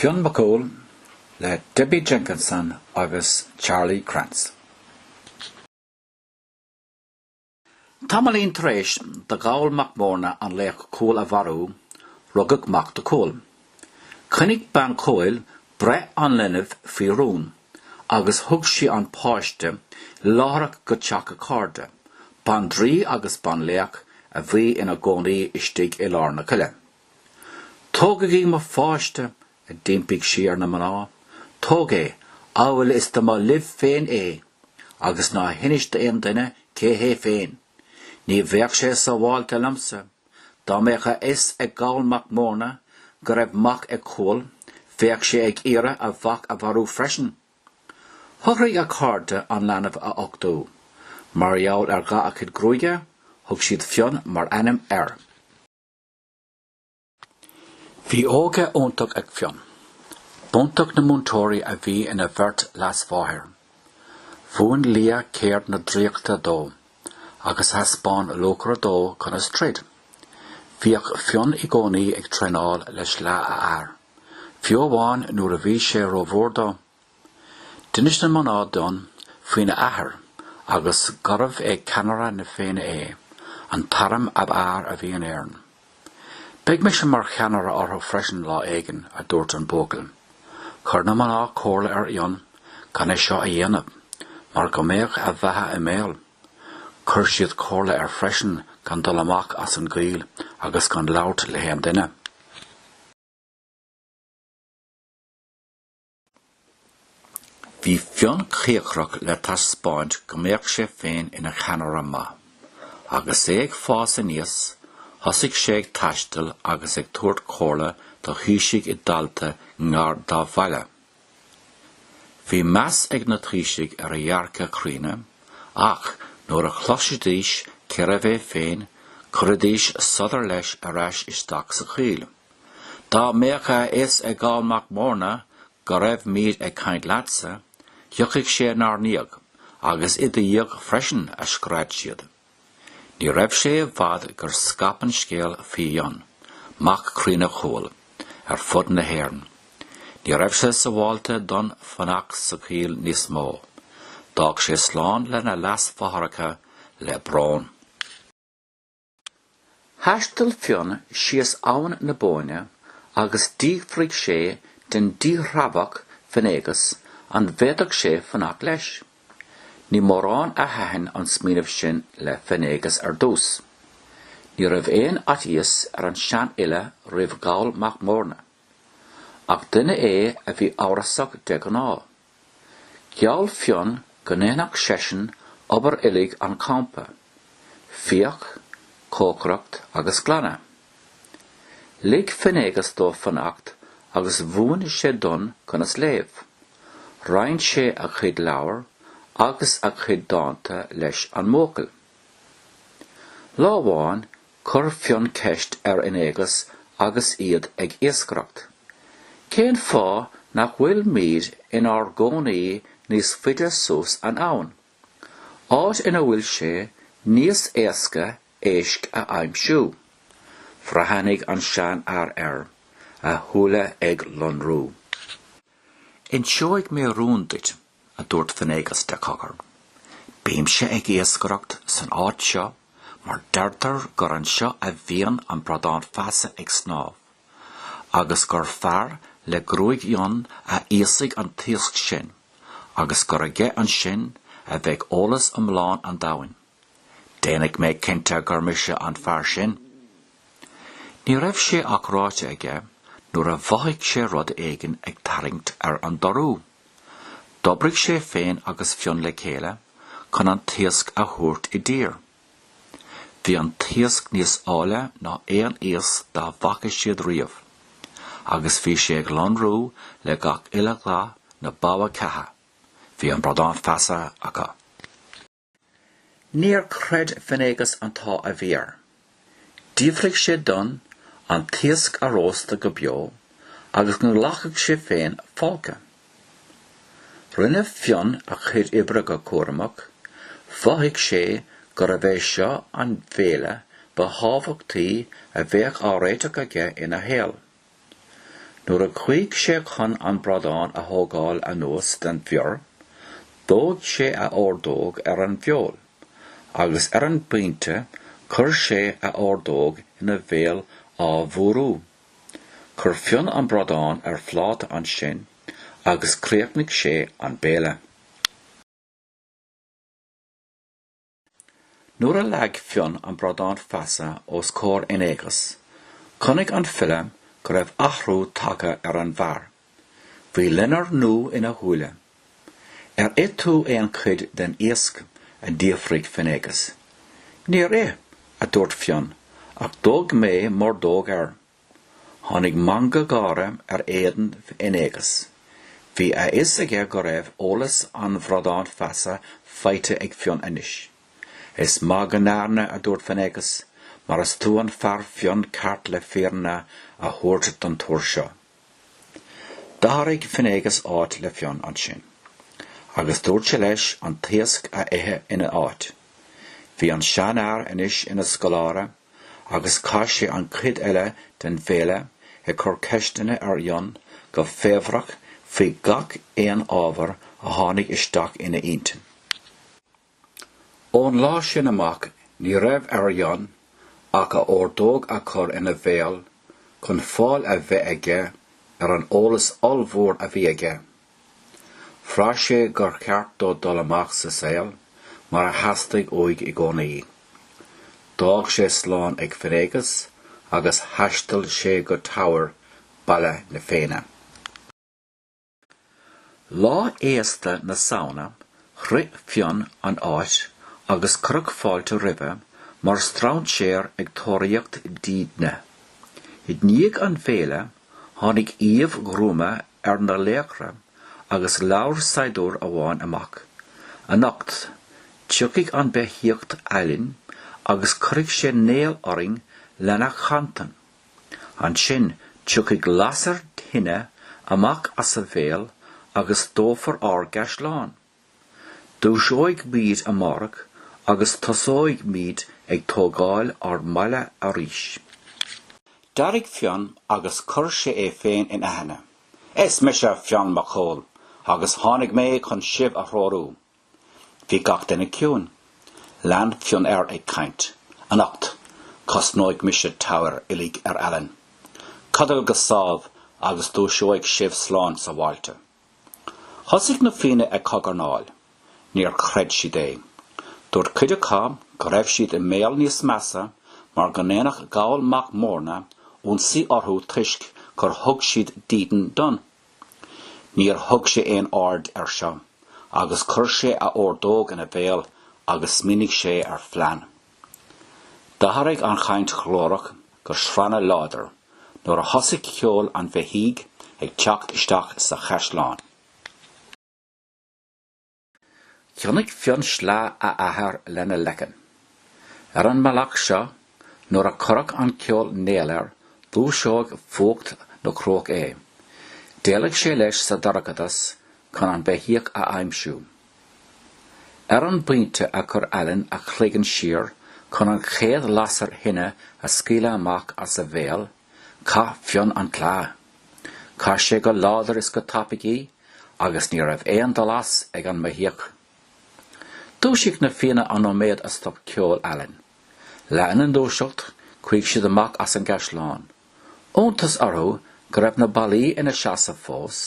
Fionn Mac Cumhaill le Debbie Jenkinson agus Charlie Krantz. Tamalín tréis de gáil mac mórna an leach cúil a bharú, rugach mac de cúil. Cynnig ban Cumhaill bre an linneamh fi rún, agus thug si an páiste láthach go teach a cárde, ban drí agus ban leach a bhí ina gcónaí istigh I lárna cuile. Tógadh í mo fáiste a dimpigh si ar na maná, tóg é, ábhfuil is do má libh féin é, agus ná hinis de aon duine cé hé féin. Ní bheadh sé sa bháilte lamsa, dá mécha is ag gáil mac mórna, go raibh mac ag cúil, bheadh sé ag iarra a bhac a bharú freisin. Thugraigh a cárde an leanamh a ochtó, mar gheall ar ga a chud grúige, thug siad Fionn mar ainm air. Bhí óga óntach ag Fionn. Buntach na múntóirí a bhí ina bhirt las bháthir. Bhuain lia céard na dríochta dó, agus haspáin lócar dó chun is trid. Bhíoch Fionn I gcónaí ag treanáil leis le a air. Fiú amháin nuair a bhí sé rómhór dó. Dinis na maná don faoine athair, agus garbh ag canara na féine é, an taram ab air a bhí an éireann. Beidh me sin mar cheanara orthu freisin lá éigean a dúirt an bócail. Chur na maná cóirla ar ion, can é seo a dhéanamh, mar go méoch a bheithe I méal. Chur siad cóirla ar freisin gan dul amach as an ghaol agus gan labhart le héan duine. Bhí Fionn chéachrach le taspáint go méoch sé féin ina cheanara ma, agus é ag fás a níos, thosaigh sé ag taistil agus ag tuairt cóirla do thuaisig I dalta ngar dá bhaile. Bhí meas ag na trísigh ar a dhearca críne, ach nuair a chloisidís ceir a bheith féin, chuiridís sodar leis a reis isteach sa chill. Dá méocha is ag gáil mac mórna go raibh míad ag caint leatsa, thiocfaidh sé nar níag, agus I dtíag freisin a scráid siad. Ní raibh sé a bhfad gur scapan scéal Fionn, mac críne chomhail, ar fud na héireann. Ní raibh sé sa bháilte don fanacht sa chill níos mó. Dag sé sláán le na las faharacha le brón. Haistil Fionn sios ann na bóine agus díghfraigh sé den díghrabhach fanégas an bhéadach sé fanacht leis. Ní mórán a thaithin an smíanamh sin le fanégas ar dús. Ní raibh éon atíos ar an sean ile roimh gáil mac mórna. Ach duine é a bhí árasach de an á. Gheall Fionn go néanach seisin obair uilig an campa, fíoch, cócracht agus glanna. Lig fanégas dó fanacht agus bhuain sé don chun is léamh. Rainn sé a chuid leabhar agus a chuid dáanta leis an mócail. Lámháin chur Fionn ceist ar inégas agus iad ag iascracht. Cén fá nach bhfuil míad in ár gcónaí níos faide suas an ann. Áit ina bhfuil sé níos éasca éisc a aimsiú. Frahannig an sean ar a thula ag lonrú. In seoigh mé rúndait a dúirt fanégas de cogar. Bíam sé ag iascracht san áit seo, mar deirtar gur an seo a bhíonn an bradán feasa ag snámh, agus gur fearr le grúig ion a íosaigh an tíosc sin, agus gur a gé an sin a bheith ólas amláin an dahain. Déanaigh mé cinnte gur mise an fearr sin. Ní raibh sé ach ráite aige, nuair a bhaigh sé rud éigean ag taringt ar an dorú. D'obraigh sé féin agus Fionn le chéile, chun an tíosc a thuairt I dtír. Bhí an tíosc níos áile ná éon íos dá bhacha siad riamh, agus bhí sé ag lonrú le gach uile gá na báha cetha. Bhí an bradán feasa acha. Níor cred fanégas antá a bhíar. Díomhraigh sé don an tíosc a rósta go beo, agus nó lachaigh sé féin fáilte. Rinne Fionn a chuid ibre go cuaramach, bhaigh sé gur a bheith seo an bhéile ba hábhachtaí a bheith áréiteach aige ina héal. Nuair a chuig sé chun an bradán a thógáil a nuas den bheor, dóg sé a ordóg an bheol, agus an bainte chur sé a ordóg ina bhéal á bhúrú. Chur Fionn an bradán phláta an sin, agus chríochnaigh sé an béle. Nuair a leag Fionn an bradán feasa os cór inéagas, chunig an fille go raibh athrú tagtha an bhar. Bhí linar nó ina thuaile. Tú éon chuid den éasc a díomhraigh finéagas. Níor é, a dúirt Fionn, ach dóg mé mar dóg ar. Tháinig manga gára éideann inéagas. Bhí is aige go raibh ólas an bhradán feasa feite ag Fionn inis. Is má go nárna a dúirt finéagas, mar is tú an fear Fionn ceart le féarna a thuairt don túir seo. D'tháirg finéagas áit le Fionn an sin, agus dúirt sé leis an téasc a ithe ina áit. Bhí an seanár inis ina scolára, agus cá sé an chuid eile den bhéle i chur ceistena ar Fionn go féhrach faoi gach éon ábhar a tháinig isteach ina intin. Ón lá sin amach ní raibh ar Fionn ach a ordóg a chur ina bhéal chun fáil a bheith aige ar an ólas olmhór a bhí aige. Phra sé gur ceart dó dul amach sa saol mar a theastaigh óig i gcónaí. Dág sé sláán ag finéagas agus theastail sé go tabhair baile na féine. Lá éasta na saona chruith Fionn an áit agus crug fáilte ribbe mar straunt sér ag tóiríocht dídne. I dníag an bhéle tháinig íomh grúma ar na léachra agus leabhar saidúr amháin amach. A nocht, tiúchaigh an beithíocht eilinn agus chuirigh sé néal oring lena chantan. An sin tiúchaigh lasar tine amach as a bhéal agus dófar gáisleán. Dúiseoidh míad amárach agus tosóidh míad ag tógáil ar Míle Buíochas. D'arigh Fionn agus chur sé féin in aithne. Is me sé Fionn Mac Cumhaill, agus tháinig mé chun sibh a thróú. Bhí gach duine ciúin. Lean Fionn ag Cainte. An nocht, cosnóigh mise tabhair ilig ar Allen. Cadail go sábh agus dúiseoidh sibh sláán sa bhailte. Thosaigh na fine ag cogarnáil, níor chreid si dé. Dúirt cuide cá go raibh siad i méal níos measa mar go néanach gáil mac mórna ón sí orthú tuisc gur thug siad díden don. Níor thug sé éon ard ar seo, agus chur sé a ordóg ina bhéal agus minic sé ar phlean. D'tháirg an Cainte chlórach gur sranna láidir, nuair a thosaigh ceol an bheithíg ag teacht isteach sa cheisleán. Ceannaigh Fionn slá a athair lena lecan. Ar an mbealach seo, nuair a corrach an ceol néalar, dúiseoidh fócht nó cróch é. Déalaigh sé leis sa dargadas chun an beithíoch a aimsiú. Ar an bainte a chur Allen a chléigeann siar chun an chéad lasar hinne a scíle amach as a bhéal, cá Fionn an clá. Cá sé go láidir is go tapigí agus ní raibh éon dolas ag an mbeithíoch. Dúisigh na fianna an óméad a stop ceol Allen. Lean an dúiseacht chuig siad amach as an gáisleán. Óntas orthú go raibh na bailí ina seasa fós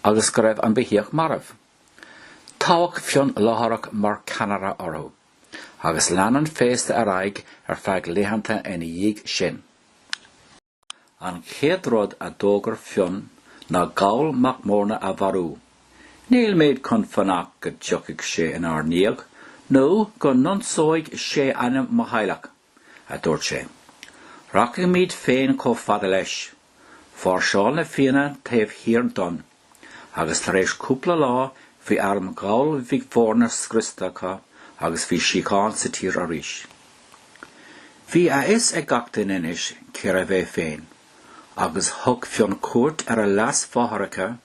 agus go raibh an bheithíoch marmh. Tábhacht Fionn látharach mar canara orthú, agus lean an féasta ar aig ar feadh léhananta ina dhiaidh sin. An chéad rud a dógur Fionn ná gáil mac mórna a bharú. Níl méid chun fanach go dtiocfaidh sé in arníoch, nó go nonsóidh sé anam mohailach, a dúirt sé. Rachadh míad féin có fada leis. Fáirseáil na fianna taobh hir don, agus tar éis cúpla lá bhí arm gáil bhíh fórna scristacha agus bhí síocháin sa tír arís. Bhí is ag gach duine inis céir a bheith féin, agus thug Fionn cuairt ar a leas fáthracha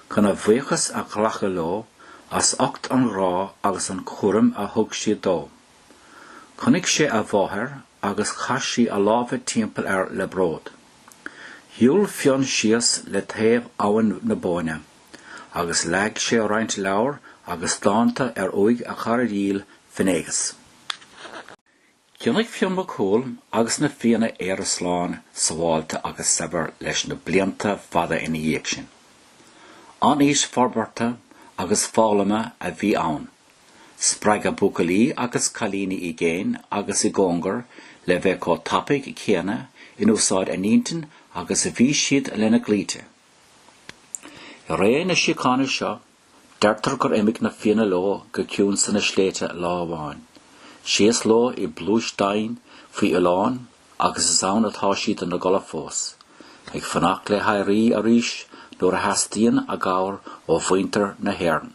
chun a bhuíochas a ghlacha leo as ocht an rá agus an chuairim a thug siad dó. Chunigh sé a bmháthair agus chas sí a lábhadh timpeall ar le bród. Hiúil Fionn sios le taobh abhainn na bóine, agus leag sé roinnt leabhar agus dáanta uig a chur díl finégas. Ceannaigh Fionn Mac Cumhaill agus na fianna ar a sláán sábháilte agus sabar leis na blianta fada ina dhéag sin. An ís forbarta agus fálama a bhí ann. Spraig a bucalaí agus calíní I géin agus I góngar le bheith có tapig I chéana in úsáid a níntin agus a bhí siad lena glíte. I ré na síochána seo, deirtar gur imigh na fianna ló go ciún san na sléite lá amháin. Sias ló I blúistein faoi Oileán agus is ann atá siad na gola fós, ag fanacht le hairí a ríis nuair a hastíonn a gabhar ó bhaintear na hÉarn.